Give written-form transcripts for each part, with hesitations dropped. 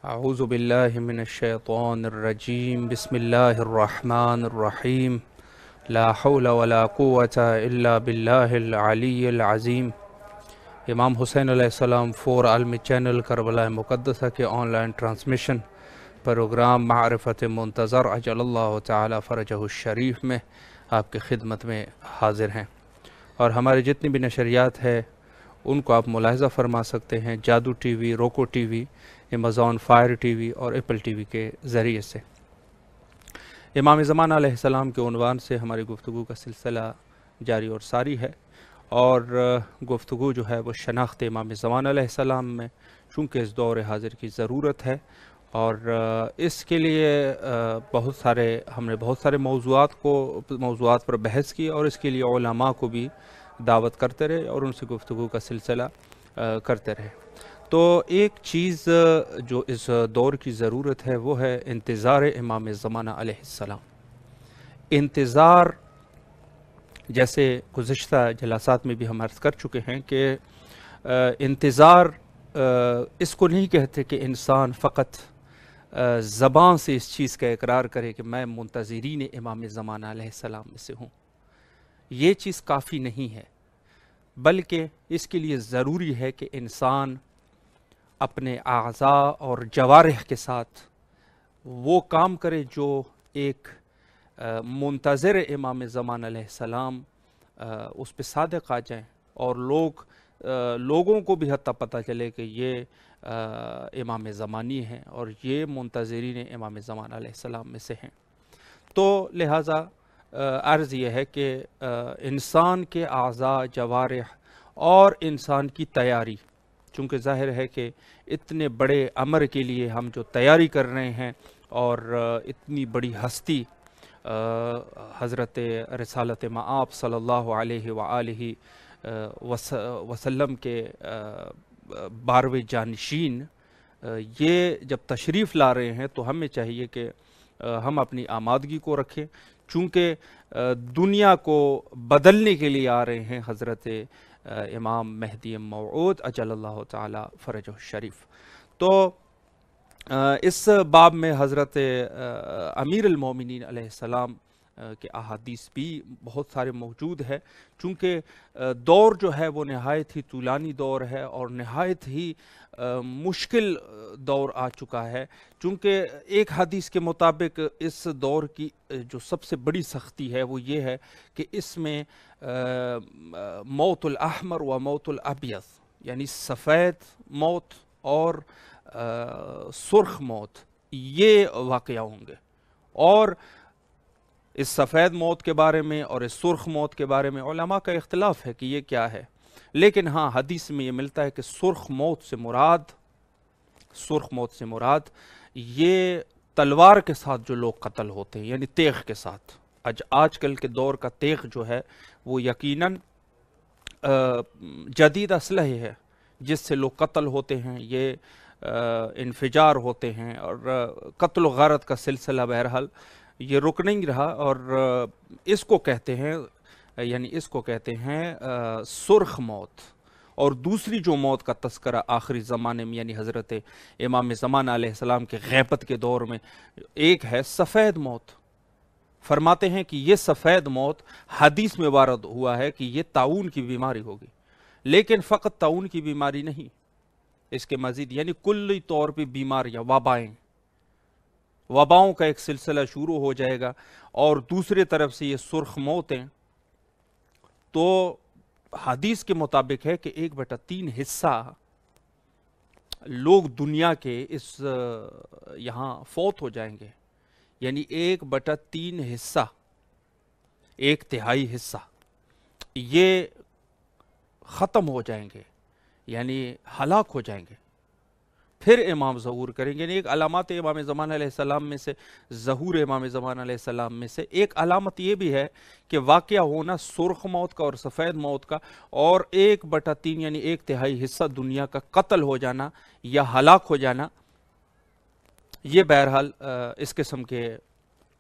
اعوذ باللہ من الشیطان الرجیم بسم اللہ الرحمن الرحیم لا حول ولا قوة الا باللہ العلی العظیم۔ امام حسین علیہ السلام فور عالمی چینل کربلا مقدسہ کے آن لائن ٹرانسمیشن پروگرام معرفت منتظر عجل اللہ تعالی فرجہ الشریف میں آپ کی خدمت میں حاضر ہیں، اور ہمارے جتنی بھی نشریات ہے ان کو آپ ملاحظہ فرما سکتے ہیں جادو ٹی وی، روکو T V, Amazon fire T V اور ایپل ٹی وی کے ذریعے سے۔ امام زمان علیہ السلام کے عنوان سے ہماری گفتگو کا سلسلہ جاری اور ساری ہے، اور گفتگو جو ہے وہ شناخت امام زمان علیہ السلام میں، چونکہ اس دور حاضر کی ضرورت ہے، اور اس کے لیے ہم نے بہت سارے موضوعات پر بحث کی، اور اس کے لیے علماء کو بھی دعوت کرتے رہے اور ان سے گفتگو کا سلسلہ کرتے رہے۔ تو ایک چیز جو اس دور کی ضرورت ہے وہ ہے انتظار امام زمانہ علیہ السلام۔ انتظار، جیسے گزشتہ جلسات میں بھی ہم عرض کر چکے ہیں کہ انتظار اس کو نہیں کہتے کہ انسان فقط زبان سے اس چیز کا اقرار کرے کہ میں منتظرین امام زمانہ علیہ السلام میں سے ہوں۔ یہ چیز کافی نہیں ہے، بلکہ اس کے لیے ضروری ہے کہ انسان اپنے اعضاء اور جوارح کے ساتھ وہ کام کرے جو ایک منتظر امام زمان علیہ السلام اس پہ صادق آ جائیں، اور لوگوں کو بھی حتیٰ پتہ چلے کہ یہ امام زمانی ہیں اور یہ منتظرین امام زمان علیہ السلام میں سے ہیں۔ تو لہٰذا عرض یہ ہے کہ انسان کے اعضاء، جوارح اور انسان کی تیاری، چونکہ ظاہر ہے کہ اتنے بڑے امر کے لیے ہم جو تیاری کر رہے ہیں، اور اتنی بڑی ہستی حضرت رسالت مآب صلی اللہ علیہ وآلہ وسلم کے 12ویں جانشین یہ جب تشریف لا رہے ہیں تو ہمیں چاہیے کہ ہم اپنی آمادگی کو رکھیں، چونکہ دنیا کو بدلنے کے لیے آ رہے ہیں حضرت امام مہدی موعود عجل اللہ تعالی فرجہ الشریف۔ تو اس باب میں حضرت امیر المومنین علیہ السلام کے احادیث بھی بہت سارے موجود ہے، چونکہ دور جو ہے وہ نہایت ہی طولانی دور ہے اور نہایت ہی مشکل دور آ چکا ہے، چونکہ ایک حدیث کے مطابق اس دور کی جو سب سے بڑی سختی ہے وہ یہ ہے کہ اس میں موت الاحمر و موت الابیض، یعنی سفید موت اور سرخ موت، یہ واقعہ ہوں گے۔ اور اس سفید موت کے بارے میں اور اس سرخ موت کے بارے میں علماء کا اختلاف ہے کہ یہ کیا ہے، لیکن ہاں حدیث میں یہ ملتا ہے کہ سرخ موت سے مراد یہ تلوار کے ساتھ جو لوگ قتل ہوتے ہیں، یعنی تیغ کے ساتھ۔ آج کل کے دور کا تیغ جو ہے وہ یقیناً جدید اسلحے ہے جس سے لوگ قتل ہوتے ہیں، یہ انفجار ہوتے ہیں، اور قتل و غارت کا سلسلہ بہرحال یہ رک نہیں رہا، اور اس کو کہتے ہیں سرخ موت۔ اور دوسری جو موت کا تذکرہ آخری زمانے میں یعنی حضرت امام زمان علیہ السلام کے غیبت کے دور میں ایک ہے سفید موت۔ فرماتے ہیں کہ یہ سفید موت حدیث میں وارد ہوا ہے کہ یہ طاعون کی بیماری ہوگی، لیکن فقط طاعون کی بیماری نہیں، اس کے مزید یعنی کلی طور پہ بیماریاں، وباؤں کا ایک سلسلہ شروع ہو جائے گا۔ اور دوسری طرف سے یہ سرخ موتیں، تو حدیث کے مطابق ہے کہ 1/3 حصہ لوگ دنیا کے اس یہاں فوت ہو جائیں گے، یعنی 1/3 حصہ، 1/3 حصہ یہ ختم ہو جائیں گے، یعنی ہلاک ہو جائیں گے، پھر امام ظہور کریں گے۔ یعنی ایک علامات امام زمان علیہ السلام میں سے، ظہور امام زمان علیہ السلام میں سے ایک علامت یہ بھی ہے کہ واقعہ ہونا سرخ موت کا اور سفید موت کا، اور 1/3 یعنی 1/3 حصہ دنیا کا قتل ہو جانا یا ہلاک ہو جانا، یہ بہرحال اس قسم کے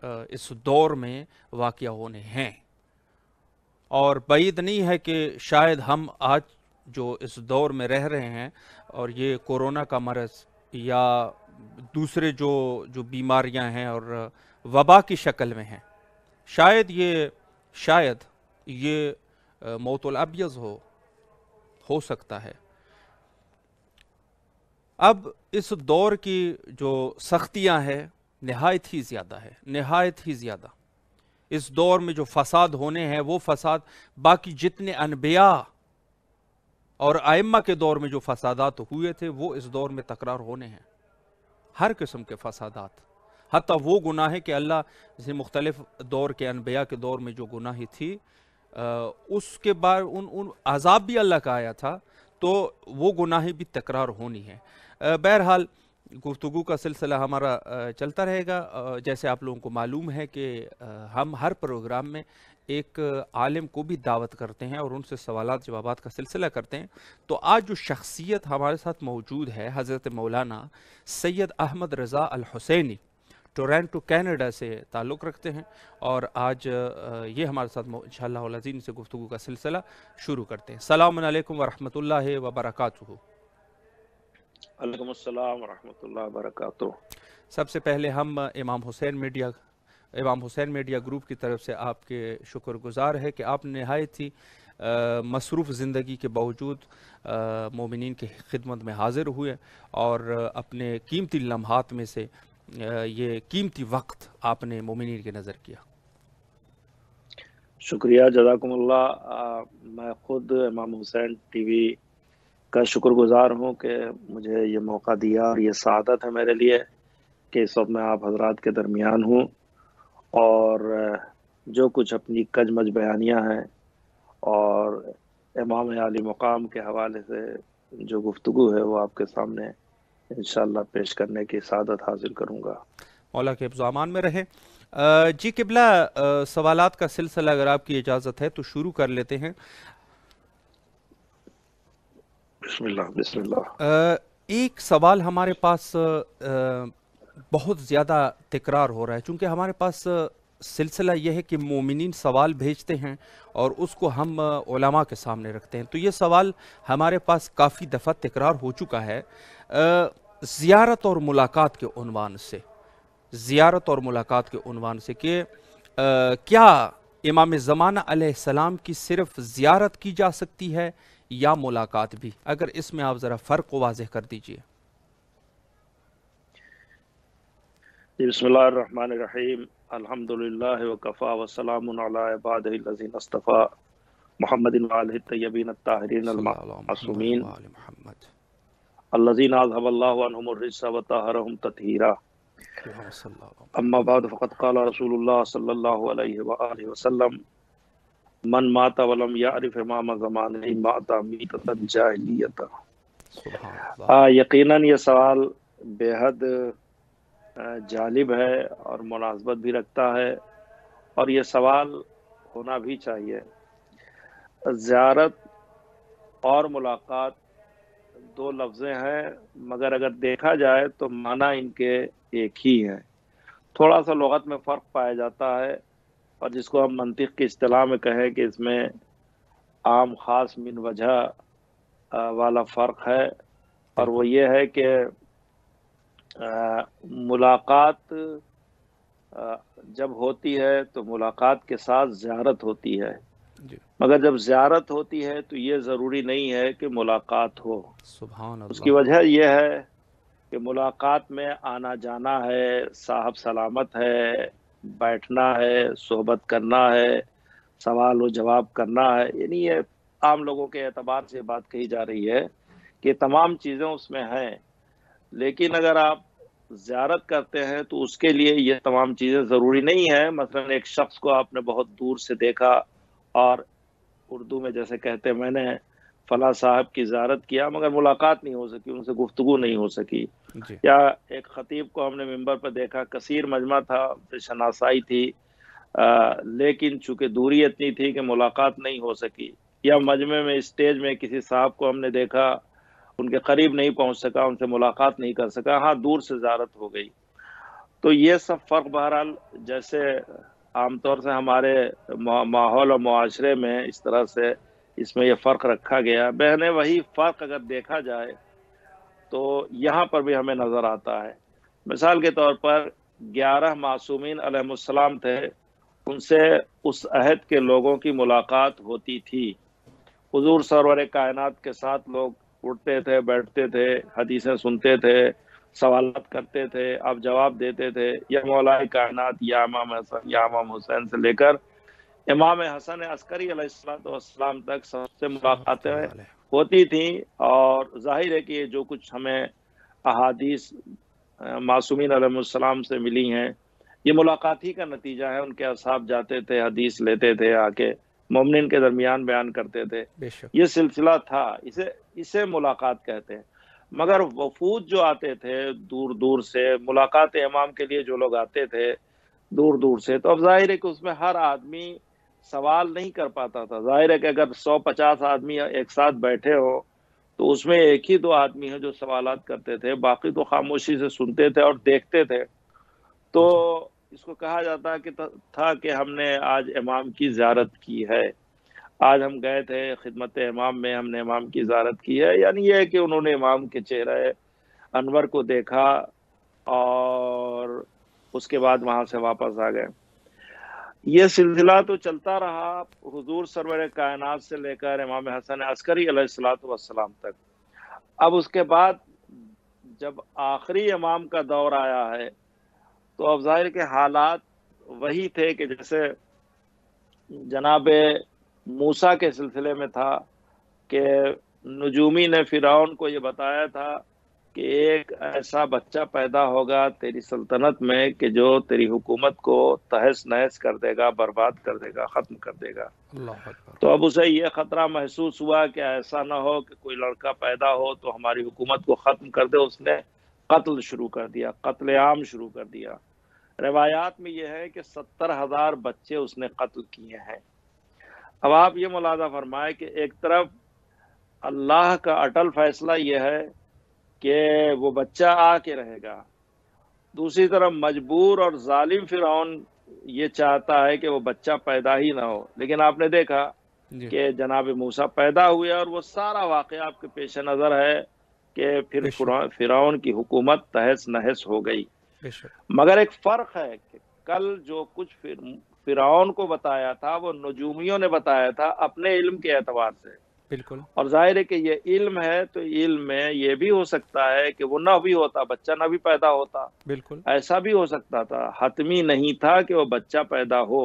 اس دور میں واقعہ ہونے ہیں۔ اور بعید نہیں ہے کہ شاید ہم آج جو اس دور میں رہ رہے ہیں، اور یہ کورونا کا مرض یا دوسرے جو بیماریاں ہیں اور وبا کی شکل میں ہیں، شاید یہ موت الابیض ہو سکتا ہے۔ اب اس دور کی جو سختیاں ہیں نہایت ہی زیادہ۔ اس دور میں جو فساد ہونے ہیں وہ فساد باقی جتنے انبیاء اور ائمہ کے دور میں جو فسادات ہوئے تھے وہ اس دور میں تکرار ہونے ہیں، ہر قسم کے فسادات، حتیٰ وہ گناہیں کہ اللہ جیسے مختلف دور کے انبیاء کے دور میں جو گناہیں تھی اس کے بعد ان عذاب بھی اللہ کا آیا تھا، تو وہ گناہیں بھی تکرار ہونی ہیں۔ بہرحال گفتگو کا سلسلہ ہمارا چلتا رہے گا۔ جیسے آپ لوگوں کو معلوم ہے کہ ہم ہر پروگرام میں ایک عالم کو بھی دعوت کرتے ہیں اور ان سے سوالات جوابات کا سلسلہ کرتے ہیں۔ تو آج جو شخصیت ہمارے ساتھ موجود ہے حضرت مولانا سید احمد رضا الحسینی، ٹورنٹو کینیڈا سے تعلق رکھتے ہیں، اور آج یہ ہمارے ساتھ انشاءاللہ العزیز سے گفتگو کا سلسلہ شروع کرتے ہیں۔ السلام علیکم ورحمۃ اللہ وبرکاتہ۔ علیکم السلام ورحمۃ اللہ وبرکاتہ۔ سب سے پہلے ہم امام حسین میڈیا گروپ کی طرف سے آپ کے شکر گزار ہے کہ آپ نہایت ہی مصروف زندگی کے باوجود مومنین کی خدمت میں حاضر ہوئے اور اپنے قیمتی لمحات میں سے یہ قیمتی وقت آپ نے مومنین کی نظر کیا۔ شکریہ، جزاکم اللہ۔ میں خود امام حسین ٹی وی کا شکر گزار ہوں کہ مجھے یہ موقع دیا، اور یہ سعادت ہے میرے لیے کہ اس وقت میں آپ حضرات کے درمیان ہوں، اور جو کچھ اپنی کجمج بیانیاں ہیں اور امام عالی مقام کے حوالے سے جو گفتگو ہے وہ آپ کے سامنے انشاءاللہ پیش کرنے کی سعادت حاصل کروں گا۔ مولا کے حفظ و امان میں رہے۔ جی قبلہ، سوالات کا سلسلہ اگر آپ کی اجازت ہے تو شروع کر لیتے ہیں۔ بسم اللہ۔ ایک سوال ہمارے پاس بہت زیادہ تکرار ہو رہا ہے، چونکہ ہمارے پاس سلسلہ یہ ہے کہ مومنین سوال بھیجتے ہیں اور اس کو ہم علماء کے سامنے رکھتے ہیں، تو یہ سوال ہمارے پاس کافی دفعہ تکرار ہو چکا ہے زیارت اور ملاقات کے عنوان سے کہ کیا امام زمانہ علیہ السلام کی صرف زیارت کی جا سکتی ہے یا ملاقات بھی؟ اگر اس میں آپ ذرا فرق واضح کر دیجئے۔ بسم اللہ الرحمن الرحیم، الحمدللہ وکفا وسلام علی عبادہ الذین اصطفی محمد وآلہ الطیبین الطاہرین المعصومین الذین اذھب اللہ عنہم الرجس وطہرہم تطہیرا۔ اما بعد فقد قال رسول اللہ صلی اللہ علیہ وآلہ وسلم من مات ولم یعرف امام زمانہ مات میتۃ جاہلیۃ۔ یقیناً یہ سوال بے حد جالب ہے اور مناسبت بھی رکھتا ہے، اور یہ سوال ہونا بھی چاہیے۔ زیارت اور ملاقات دو لفظیں ہیں، مگر اگر دیکھا جائے تو معنی ان کے ایک ہی ہے۔ تھوڑا سا لغت میں فرق پایا جاتا ہے، اور جس کو ہم منطق کی اصطلاح میں کہیں کہ اس میں عام خاص من وجہ والا فرق ہے، اور وہ یہ ہے کہ ملاقات جب ہوتی ہے تو ملاقات کے ساتھ زیارت ہوتی ہے، مگر جب زیارت ہوتی ہے تو یہ ضروری نہیں ہے کہ ملاقات ہو۔ سبحان اللہ۔ اس کی وجہ یہ ہے کہ ملاقات میں آنا جانا ہے، صاحب سلامت ہے، بیٹھنا ہے، صحبت کرنا ہے، سوال و جواب کرنا ہے، یعنی یہ عام لوگوں کے اعتبار سے بات کہی جا رہی ہے کہ تمام چیزیں اس میں ہیں۔ لیکن اگر آپ زیارت کرتے ہیں تو اس کے لیے یہ تمام چیزیں ضروری نہیں ہیں۔ مثلا ایک شخص کو آپ نے بہت دور سے دیکھا اور اردو میں جیسے کہتے ہیں میں نے فلاں صاحب کی زیارت کیا مگر ملاقات نہیں ہو سکی، ان سے گفتگو نہیں ہو سکی، یا ایک خطیب کو ہم نے ممبر پر دیکھا، کثیر مجمع تھا، شناسائی تھی، لیکن چونکہ دوری اتنی تھی کہ ملاقات نہیں ہو سکی، یا مجمع میں اسٹیج میں کسی صاحب کو ہم نے دیکھا، ان کے قریب نہیں پہنچ سکا، ان سے ملاقات نہیں کر سکا، ہاں دور سے زیارت ہو گئی۔ تو یہ سب فرق بہرحال جیسے عام طور سے ہمارے ماحول اور معاشرے میں اس طرح سے اس میں یہ فرق رکھا گیا، بہنے وہی فرق اگر دیکھا جائے تو یہاں پر بھی ہمیں نظر آتا ہے مثال کے طور پر 11 معصومین علیہ السلام تھے، ان سے اس عہد کے لوگوں کی ملاقات ہوتی تھی۔ حضور سرور کائنات کے ساتھ لوگ اٹھتے تھے، بیٹھتے تھے، حدیثیں سنتے تھے، سوالات کرتے تھے، آپ جواب دیتے تھے۔ یا مولا کائنات یا امام حسن یا امام حسین سے لے کر امام حسن عسکری علیہ السلام تک سب سے رحمۃ ملاقاتیں اللہ علیہ۔ ہوتی تھیں۔ اور ظاہر ہے کہ یہ جو کچھ ہمیں احادیث معصومین علیہ السلام سے ملی ہیں، یہ ملاقات ہی کا نتیجہ ہے۔ ان کے اصحاب جاتے تھے، حدیث لیتے تھے، آ کے مومنین کے درمیان بیان کرتے تھے۔ بے شک یہ سلسلہ تھا، اسے ملاقات کہتے ہیں۔ مگر وفود جو آتے تھے دور دور سے، ملاقات امام کے لیے جو لوگ آتے تھے دور دور سے، تو اب ظاہر ہے کہ اس میں ہر آدمی سوال نہیں کر پاتا تھا۔ ظاہر ہے کہ اگر 150 آدمی ایک ساتھ بیٹھے ہو تو اس میں ایک ہی 2 آدمی ہیں جو سوالات کرتے تھے، باقی تو خاموشی سے سنتے تھے اور دیکھتے تھے۔ تو اس کو کہا جاتا تھا کہ ہم نے آج امام کی زیارت کی ہے، آج ہم گئے تھے خدمت امام میں، ہم نے امام کی زیارت کی ہے۔ یعنی یہ ہے کہ انہوں نے امام کے چہرے انور کو دیکھا اور اس کے بعد وہاں سے واپس آ گئے۔ یہ سلسلہ تو چلتا رہا حضور سرور کائنات سے لے کر امام حسن عسکری علیہ السلام تک۔ اب اس کے بعد جب آخری امام کا دور آیا ہے تو اب ظاہر کے حالات وہی تھے کہ جیسے جناب موسیٰ کے سلسلے میں تھا کہ نجومی نے فرعون کو یہ بتایا تھا کہ ایک ایسا بچہ پیدا ہوگا تیری سلطنت میں کہ جو تیری حکومت کو تہس نہس کر دے گا، برباد کر دے گا، ختم کر دے گا۔ اللہ اکبر۔ تو اب اسے یہ خطرہ محسوس ہوا کہ ایسا نہ ہو کہ کوئی لڑکا پیدا ہو تو ہماری حکومت کو ختم کر دے۔ اس نے قتل شروع کر دیا، قتل عام شروع کر دیا۔ روایات میں یہ ہے کہ 70,000 بچے اس نے قتل کیے ہیں۔ اب آپ یہ ملاحظہ فرمائے کہ ایک طرف اللہ کا اٹل فیصلہ یہ ہے کہ وہ بچہ آ کے رہے گا، دوسری طرف مجبور اور ظالم فرعون یہ چاہتا ہے کہ وہ بچہ پیدا ہی نہ ہو۔ لیکن آپ نے دیکھا جی کہ جناب موسیٰ پیدا ہوئے اور وہ سارا واقعہ آپ کے پیش نظر ہے کہ پھر بے شک فرعون کی حکومت تہس نہس ہو گئی۔ بے شک مگر ایک فرق ہے کہ کل جو کچھ فرعون کو بتایا تھا وہ نجومیوں نے بتایا تھا اپنے علم کے اعتبار سے، بالکل اور ظاہر ہے کہ یہ علم ہے تو علم میں یہ بھی ہو سکتا ہے کہ وہ نہ بھی ہوتا، بچہ نہ بھی پیدا ہوتا، بالکل ایسا بھی ہو سکتا تھا، حتمی نہیں تھا کہ وہ بچہ پیدا ہو۔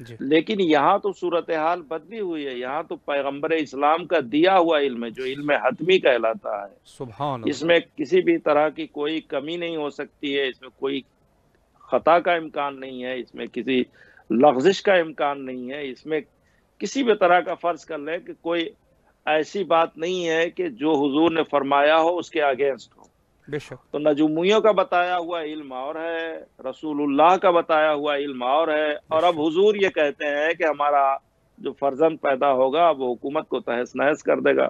جی لیکن یہاں تو صورتحال بدلی ہوئی ہے، یہاں تو پیغمبر اسلام کا دیا ہوا علم ہے جو علم حتمی کہلاتا ہے۔ سبحان اس اللہ۔ میں کسی بھی طرح کی کوئی کمی نہیں ہو سکتی ہے، اس میں کوئی خطا کا امکان نہیں ہے، اس میں کسی لغزش کا امکان نہیں ہے، اس میں کسی بھی طرح کا فرض کر لیں کہ کوئی ایسی بات نہیں ہے کہ جو حضور نے فرمایا ہو اس کے اگینسٹ ہو۔ بے شک تو نجومیوں کا بتایا ہوا علم اور ہے، رسول اللہ کا بتایا ہوا علم اور ہے، اور اب حضور یہ کہتے ہیں کہ ہمارا جو فرزند پیدا ہوگا وہ حکومت کو تہس نہس کر دے گا،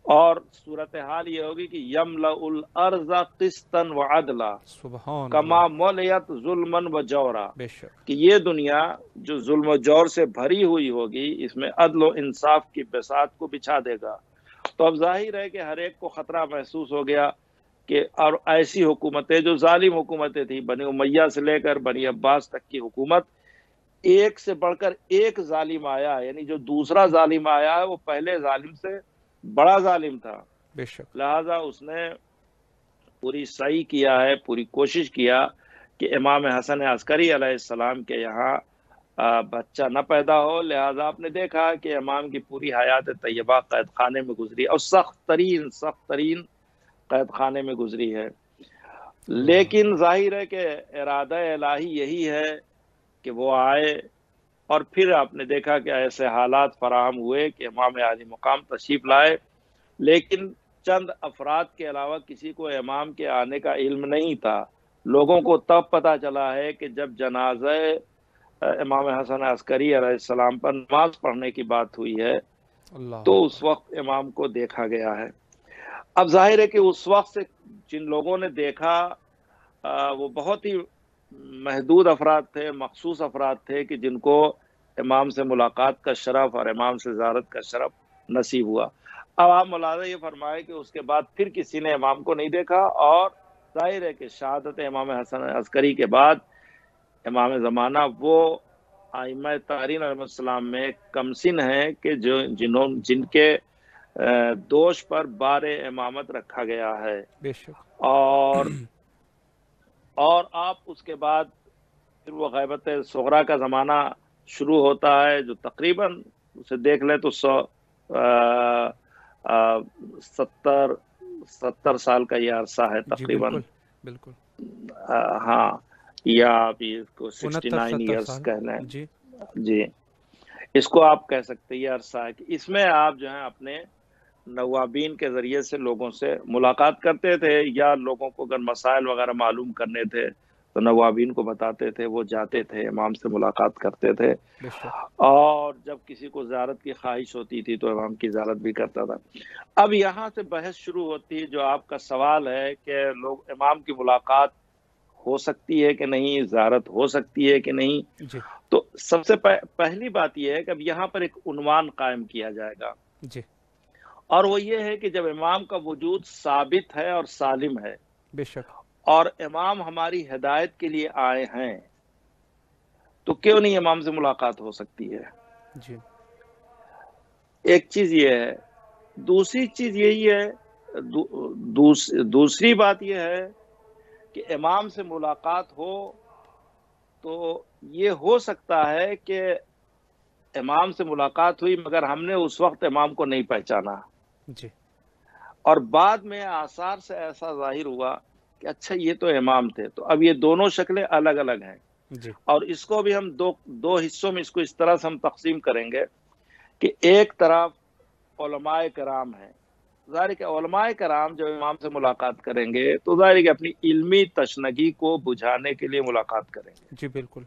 اور صورتحال یہ ہوگی کہ یملأ الارض قسطا وعدلا سبحان کما اللہ۔ ملئت ظلما وجورا، بے شک کہ یہ دنیا جو ظلم و جور سے بھری ہوئی ہوگی اس میں عدل و انصاف کی بساط کو بچھا دے گا۔ تو اب ظاہر ہے کہ ہر ایک کو خطرہ محسوس ہو گیا کہ اور ایسی حکومتیں جو ظالم حکومتیں تھیں، بنی امیہ سے لے کر بنی عباس تک کی حکومت، ایک سے بڑھ کر ایک ظالم آیا، یعنی جو دوسرا ظالم آیا ہے وہ پہلے ظالم سے بڑا ظالم تھا۔ بے شک لہذا اس نے پوری سعی کیا ہے، پوری کوشش کیا کہ امام حسن عسکری علیہ السلام کے یہاں بچہ نہ پیدا ہو۔ لہذا آپ نے دیکھا کہ امام کی پوری حیات طیبہ قید خانے میں گزری، اور سخت ترین قید خانے میں گزری ہے۔ لیکن ظاہر ہے کہ ارادہ الہی یہی ہے کہ وہ آئے، اور پھر آپ نے دیکھا کہ ایسے حالات فراہم ہوئے کہ امام عالی مقام تشریف لائے، لیکن چند افراد کے علاوہ کسی کو امام کے آنے کا علم نہیں تھا۔ لوگوں کو تب پتہ چلا ہے کہ جب جنازہ امام حسن عسکری علیہ السلام پر نماز پڑھنے کی بات ہوئی ہے اللہ تو اس وقت امام کو دیکھا گیا ہے۔ اب ظاہر ہے کہ اس وقت سے جن لوگوں نے دیکھا وہ بہت ہی محدود افراد تھے، مخصوص افراد تھے کہ جن کو امام سے ملاقات کا شرف اور امام سے زیارت کا شرف نصیب ہوا۔ اب آپ ملاحظہ یہ فرمائے کہ اس کے بعد پھر کسی نے امام کو نہیں دیکھا، اور ظاہر ہے کہ شہادت امام حسن عسکری کے بعد امام زمانہ وہ ائمہ طاہرین علیہ السلام میں کمسن ہیں کہ جن کے دوش پر بار امامت رکھا گیا ہے، بے شک اور آپ اس کے بعد پھر وہ غیبت صغریٰ کا زمانہ شروع ہوتا ہے، جو تقریباً اسے دیکھ لیں تو 70 سال کا یہ عرصہ ہے جی تقریباً، بالکل بالکل، ہاں، یا آپ اس کو 69 69 70 ایئرس سال کہہ لیں، جی جی اس کو آپ کہہ سکتے ہیں یہ عرصہ ہے کہ اس میں آپ جو ہیں اپنے نوابین کے ذریعے سے لوگوں سے ملاقات کرتے تھے، یا لوگوں کو اگر مسائل وغیرہ معلوم کرنے تھے تو نوابین کو بتاتے تھے، وہ جاتے تھے امام سے ملاقات کرتے تھے، بے شک اور جب کسی کو زیارت کی خواہش ہوتی تھی تو امام کی زیارت بھی کرتا تھا۔ اب یہاں سے بحث شروع ہوتی ہے، جو آپ کا سوال ہے کہ لوگ امام کی ملاقات ہو سکتی ہے کہ نہیں، زیارت ہو سکتی ہے کہ نہیں، جی تو سب سے پہلی بات یہ ہے کہ اب یہاں پر ایک عنوان قائم کیا جائے گا، جی اور وہ یہ ہے کہ جب امام کا وجود ثابت ہے اور سالم ہے، بے شک اور امام ہماری ہدایت کے لیے آئے ہیں، تو کیوں نہیں امام سے ملاقات ہو سکتی ہے؟ جی ایک چیز یہ ہے۔ دوسری چیز یہی ہے، دوسری بات یہ ہے کہ امام سے ملاقات ہو تو یہ ہو سکتا ہے کہ امام سے ملاقات ہوئی مگر ہم نے اس وقت امام کو نہیں پہچانا، جی اور بعد میں آثار سے ایسا ظاہر ہوا کہ اچھا یہ تو امام تھے، تو اب یہ دونوں شکلیں الگ الگ ہیں، جی اور اس کو بھی ہم دو حصوں میں اس کو اس طرح سے ہم تقسیم کریں گے کہ ایک طرف علماء کرام ہیں، ظاہر کہ علماء کرام جب امام سے ملاقات کریں گے تو ظاہر کہ اپنی علمی تشنگی کو بجھانے کے لیے ملاقات کریں گے، جی بالکل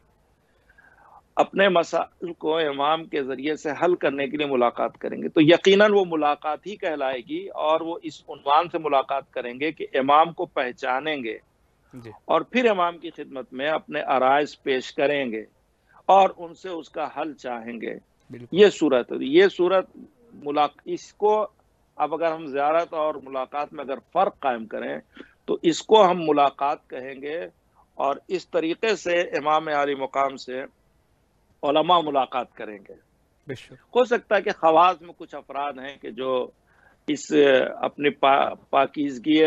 اپنے مسائل کو امام کے ذریعے سے حل کرنے کے لیے ملاقات کریں گے، تو یقیناً وہ ملاقات ہی کہلائے گی، اور وہ اس عنوان سے ملاقات کریں گے کہ امام کو پہچانیں گے، جی اور پھر امام کی خدمت میں اپنے عرائض پیش کریں گے اور ان سے اس کا حل چاہیں گے۔ بالکل یہ صورت ہے، یہ صورت اس کو اب اگر ہم زیارت اور ملاقات میں اگر فرق قائم کریں تو اس کو ہم ملاقات کہیں گے، اور اس طریقے سے امام عالی مقام سے علماء ملاقات کریں گے۔ بے شک ہو سکتا ہے کہ خواص میں کچھ افراد ہیں کہ جو اس اپنی پاکیزگی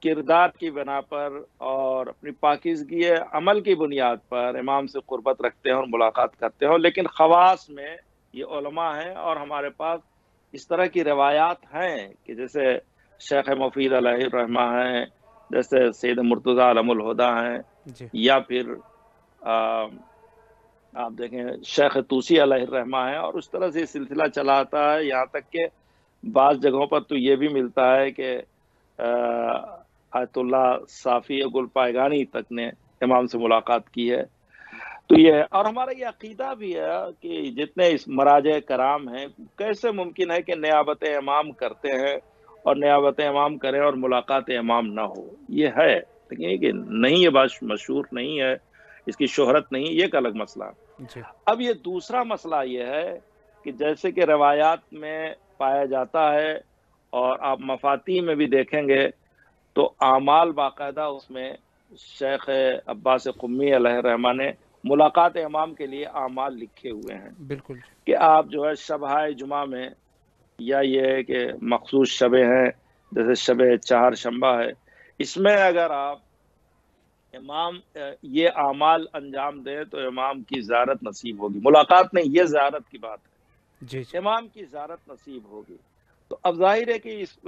کردار کی بنا پر اور اپنی پاکیزگی عمل کی بنیاد پر امام سے قربت رکھتے ہیں اور ملاقات کرتے ہیں، لیکن خواص میں یہ علماء ہیں، اور ہمارے پاس اس طرح کی روایات ہیں کہ جیسے شیخ مفید علیہ الرحمہ ہیں، جیسے سید مرتضیٰ علم الہدیٰ ہیں، جی یا پھر آپ دیکھیں شیخ طوسی علیہ الرحمہ ہیں، اور اس طرح سے یہ سلسلہ چلا آتا ہے، یہاں تک کہ بعض جگہوں پر تو یہ بھی ملتا ہے کہ آیت اللہ صافی گل پائگانی تک نے امام سے ملاقات کی ہے۔ تو یہ ہے، اور ہمارا یہ عقیدہ بھی ہے کہ جتنے اس مراجع کرام ہیں، کیسے ممکن ہے کہ نیابت امام کرتے ہیں اور نیابت امام کریں اور ملاقات امام نہ ہو؟ یہ ہے، لیکن یہ کہ نہیں، یہ بات مشہور نہیں ہے، اس کی شہرت نہیں، یہ ایک الگ مسئلہ۔ جی اب یہ دوسرا مسئلہ یہ ہے کہ جیسے کہ روایات میں پایا جاتا ہے، اور آپ مفاتی میں بھی دیکھیں گے تو اعمال باقاعدہ اس میں شیخ عباس قمی علیہ الرحمہ نے ملاقات امام کے لیے اعمال لکھے ہوئے ہیں بالکل جی کہ آپ جو ہے شبہ جمعہ میں، یا یہ ہے کہ مخصوص شبیں ہیں جیسے شب چہار شنبہ ہے، اس میں اگر آپ امام یہ اعمال انجام دیں تو امام کی زیارت نصیب ہوگی، ملاقات نہیں، یہ زیارت کی بات جی ہے، امام کی زیارت نصیب ہوگی۔ تو اب ظاہر ہے کہ اس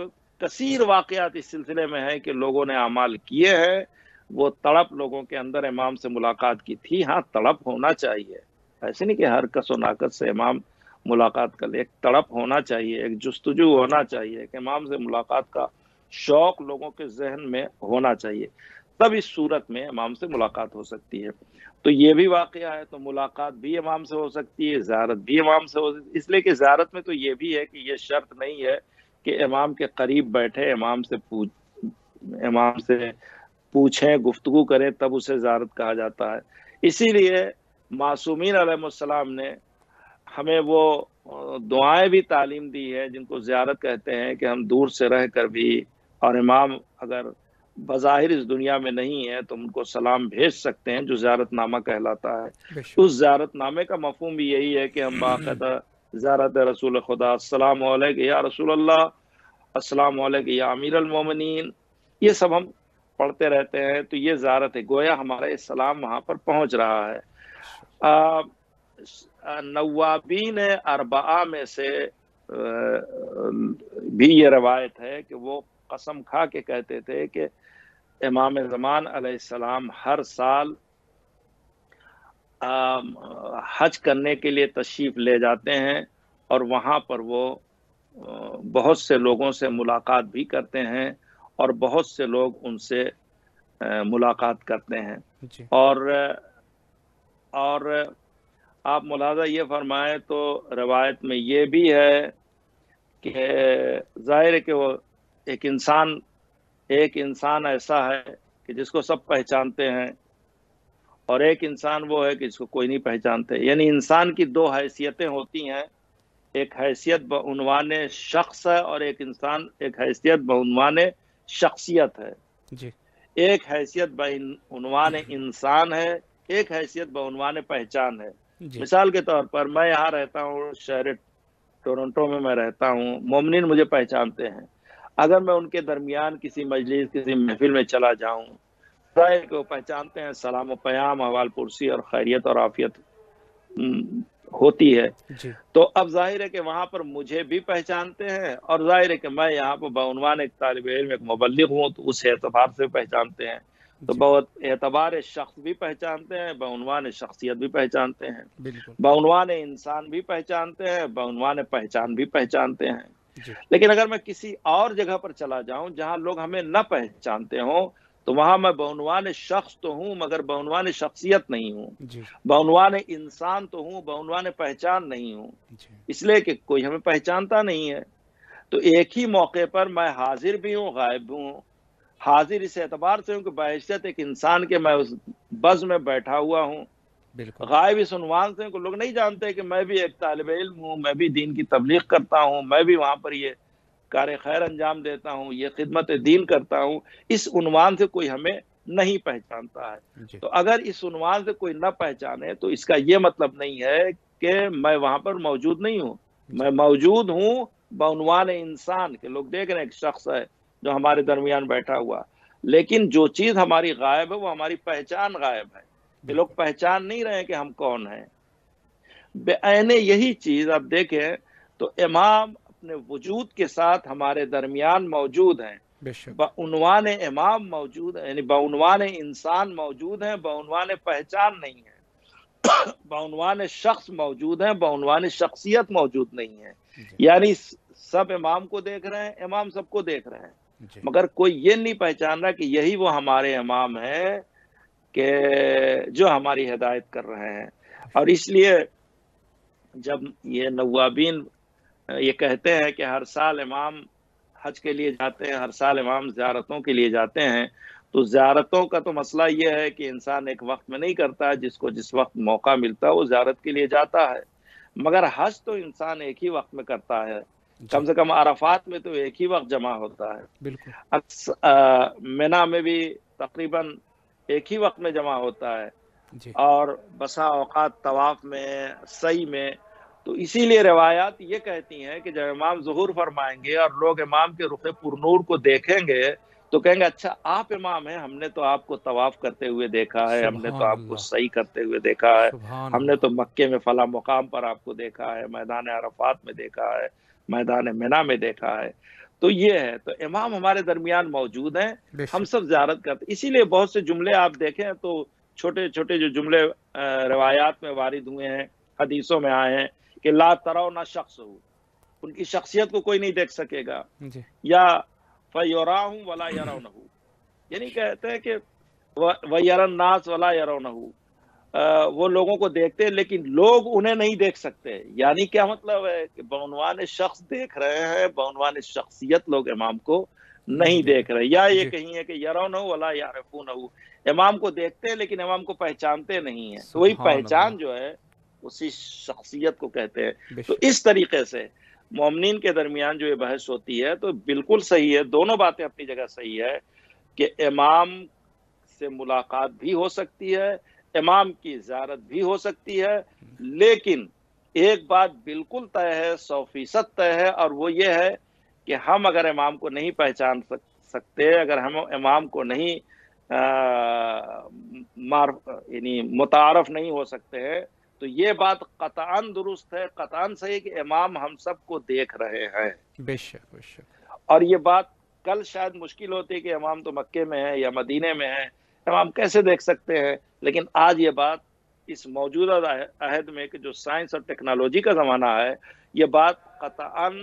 کثیر واقعات اس سلسلے میں ہے کہ لوگوں نے اعمال کیے ہیں، وہ تڑپ لوگوں کے اندر امام سے ملاقات کی تھی، ہاں تڑپ ہونا چاہیے، ایسے نہیں کہ ہر کس و ناکس سے امام ملاقات کر لے، ایک تڑپ ہونا چاہیے، ایک جستجو ہونا چاہیے کہ امام سے ملاقات کا شوق لوگوں کے ذہن میں ہونا چاہیے، تب اس صورت میں امام سے ملاقات ہو سکتی ہے۔ تو یہ بھی واقعہ ہے، تو ملاقات بھی امام سے ہو سکتی ہے، زیارت بھی امام سے ہو سکتی ہے، اس لیے کہ زیارت میں تو یہ بھی ہے کہ یہ شرط نہیں ہے کہ امام کے قریب بیٹھے امام سے پوچھیں، گفتگو کریں، تب اسے زیارت کہا جاتا ہے۔ اسی لیے معصومین علیہ السلام نے ہمیں وہ دعائیں بھی تعلیم دی ہے جن کو زیارت کہتے ہیں، کہ ہم دور سے رہ کر بھی، اور امام اگر بظاہر اس دنیا میں نہیں ہے تو ان کو سلام بھیج سکتے ہیں، جو زیارت نامہ کہلاتا ہے۔ بے شک۔ اس زیارت نامے کا مفہوم بھی یہی ہے کہ ہم باقاعدہ زیارت رسول خدا، السلام علیکم یا رسول اللہ، السلام علیکم یا امیر المومنین، یہ سب ہم پڑھتے رہتے ہیں، تو یہ زیارت ہے، گویا ہمارا السلام وہاں پر پہنچ رہا ہے۔ نوابین اربعہ میں سے بھی یہ روایت ہے کہ وہ قسم کھا کے کہتے تھے کہ امام زمان علیہ السلام ہر سال حج کرنے کے لیے تشریف لے جاتے ہیں، اور وہاں پر وہ بہت سے لوگوں سے ملاقات بھی کرتے ہیں، اور بہت سے لوگ ان سے ملاقات کرتے ہیں۔ جی۔ اور آپ ملاحظہ یہ فرمائیں تو روایت میں یہ بھی ہے کہ ظاہر ہے کہ وہ ایک انسان ایسا ہے کہ جس کو سب پہچانتے ہیں، اور ایک انسان وہ ہے کہ جس کو کوئی نہیں پہچانتے، یعنی انسان کی دو حیثیتیں ہوتی ہیں، ایک حیثیت بعنوان شخص ہے، اور ایک حیثیت بعنوان شخصیت ہے۔ جی۔ ایک حیثیت بعنوان انسان ہے، ایک حیثیت بعنوان پہچان ہے۔ جی۔ مثال کے طور پر میں یہاں رہتا ہوں، شہر ٹورنٹو میں رہتا ہوں، مومنین مجھے پہچانتے ہیں۔ اگر میں ان کے درمیان کسی مجلس، کسی محفل میں چلا جاؤں، ظاہر کہ وہ پہچانتے ہیں، سلام و پیام، احوال پرسی اور خیریت اور عافیت ہوتی ہے۔ جی۔ تو اب ظاہر ہے کہ وہاں پر مجھے بھی پہچانتے ہیں، اور ظاہر ہے کہ میں یہاں پر بعنوان ایک طالب علم، ایک مبلغ ہوں، تو اس اعتبار سے پہچانتے ہیں۔ تو جی۔ بہت اعتبار شخص بھی پہچانتے ہیں، بعنوان شخصیت بھی پہچانتے ہیں، بالکل۔ بعنوان انسان بھی پہچانتے ہیں، بعنوان پہچان بھی پہچانتے ہیں۔ جی۔ لیکن اگر میں کسی اور جگہ پر چلا جاؤں جہاں لوگ ہمیں نہ پہچانتے ہوں، تو وہاں میں بعنوان شخص تو ہوں مگر بعنوان شخصیت نہیں ہوں، جی۔ بعنوان انسان تو ہوں، بعنوان پہچان نہیں ہوں، جی۔ اس لیے کہ کوئی ہمیں پہچانتا نہیں ہے۔ تو ایک ہی موقع پر میں حاضر بھی ہوں، غائب بھی ہوں۔ حاضر اس اعتبار سے ہوں کہ بحیثیت ایک انسان کے میں اس بز میں بیٹھا ہوا ہوں، بالکل۔ غائب اس عنوان سے کہ لوگ نہیں جانتے کہ میں بھی ایک طالب علم ہوں، میں بھی دین کی تبلیغ کرتا ہوں، میں بھی وہاں پر یہ کار خیر انجام دیتا ہوں، یہ خدمت دین کرتا ہوں، اس عنوان سے کوئی ہمیں نہیں پہچانتا ہے۔ جی۔ تو اگر اس عنوان سے کوئی نہ پہچانے تو اس کا یہ مطلب نہیں ہے کہ میں وہاں پر موجود نہیں ہوں، میں موجود ہوں بعنوان انسان، کہ لوگ دیکھ رہے ہیں ایک شخص ہے جو ہمارے درمیان بیٹھا ہوا، لیکن جو چیز ہماری غائب ہے وہ ہماری پہچان غائب ہے، کہ لوگ پہچان نہیں رہے کہ ہم کون ہیں۔ بعین یہی چیز آپ دیکھیں تو امام اپنے وجود کے ساتھ ہمارے درمیان موجود ہیں، بے شک۔ بعنوان امام موجود ہیں، یعنی بعنوان انسان موجود ہیں، بعنوان پہچان نہیں ہے، بعنوان شخص موجود ہیں، بعنوان شخصیت موجود نہیں ہے۔ جی۔ یعنی سب امام کو دیکھ رہے ہیں، امام سب کو دیکھ رہے ہیں، جی۔ مگر کوئی یہ نہیں پہچان رہا کہ یہی وہ ہمارے امام ہیں کہ جو ہماری ہدایت کر رہے ہیں۔ اور اس لیے جب یہ نوابین یہ کہتے ہیں کہ ہر سال امام حج کے لیے جاتے ہیں، ہر سال امام زیارتوں کے لیے جاتے ہیں، تو زیارتوں کا تو مسئلہ یہ ہے کہ انسان ایک وقت میں نہیں کرتا ہے، جس کو جس وقت موقع ملتا ہے وہ زیارت کے لیے جاتا ہے، مگر حج تو انسان ایک ہی وقت میں کرتا ہے، کم سے کم عرفات میں تو ایک ہی وقت جمع ہوتا ہے، بالکل۔ منا میں بھی تقریباً ایک ہی وقت میں جمع ہوتا ہے، جی۔ اور بسا اوقات طواف میں، سعی میں۔ تو اسی لیے روایات یہ کہتی ہیں کہ جب امام ظہور فرمائیں گے اور لوگ امام کے رخ پرنور کو دیکھیں گے تو کہیں گے اچھا آپ امام ہیں، ہم نے تو آپ کو طواف کرتے ہوئے دیکھا ہے، ہم نے تو سبحان آپ کو اللہ۔ سعی کرتے ہوئے دیکھا ہے، سبحان ہم نے تو اللہ۔ مکے میں فلاں مقام پر آپ کو دیکھا ہے، میدان عرفات میں دیکھا ہے، میدان منا میں دیکھا ہے۔ تو یہ ہے، تو امام ہمارے درمیان موجود ہیں، بے ہم شک۔ سب زیارت کرتے، اسی لیے بہت سے جملے آپ دیکھیں تو چھوٹے چھوٹے جو جملے روایات میں وارد ہوئے ہیں، حدیثوں میں آئے ہیں کہ لا ترون شخص ہو، ان کی شخصیت کو کوئی نہیں دیکھ سکے گا، جی۔ یا فیراہم ولا یرونہ، یعنی کہتے ہیں کہ ویرى الناس ولا یرونہ، وہ لوگوں کو دیکھتے ہیں لیکن لوگ انہیں نہیں دیکھ سکتے، یعنی کیا مطلب ہے کہ بعنوان شخص دیکھ رہے ہیں، بعنوان شخصیت لوگ امام کو نہیں دیکھ رہے، یا یہ جی۔ کہیں ہے کہ یرونہ ولا یعرفونہ، امام کو دیکھتے ہیں لیکن امام کو پہچانتے نہیں ہیں، تو وہی سبحان پہچان اللہ۔ جو ہے اسی شخصیت کو کہتے ہیں۔ بے تو شک۔ اس طریقے سے مومنین کے درمیان جو یہ بحث ہوتی ہے تو بالکل صحیح ہے، دونوں باتیں اپنی جگہ صحیح ہے کہ امام سے ملاقات بھی ہو سکتی ہے، امام کی زیارت بھی ہو سکتی ہے، لیکن ایک بات بالکل طے ہے، 100% طے ہے، اور وہ یہ ہے کہ ہم اگر امام کو نہیں پہچان سکتے، اگر ہم امام کو نہیں یعنی متعارف نہیں ہو سکتے ہیں، تو یہ بات قطعاً درست ہے، قطعاً صحیح کہ امام ہم سب کو دیکھ رہے ہیں۔ بے شک بے شک۔ اور یہ بات کل شاید مشکل ہوتی کہ امام تو مکے میں ہے یا مدینے میں ہے، امام کیسے دیکھ سکتے ہیں، لیکن آج یہ بات اس موجودہ عہد میں کہ جو سائنس اور ٹیکنالوجی کا زمانہ ہے، یہ بات قطعاً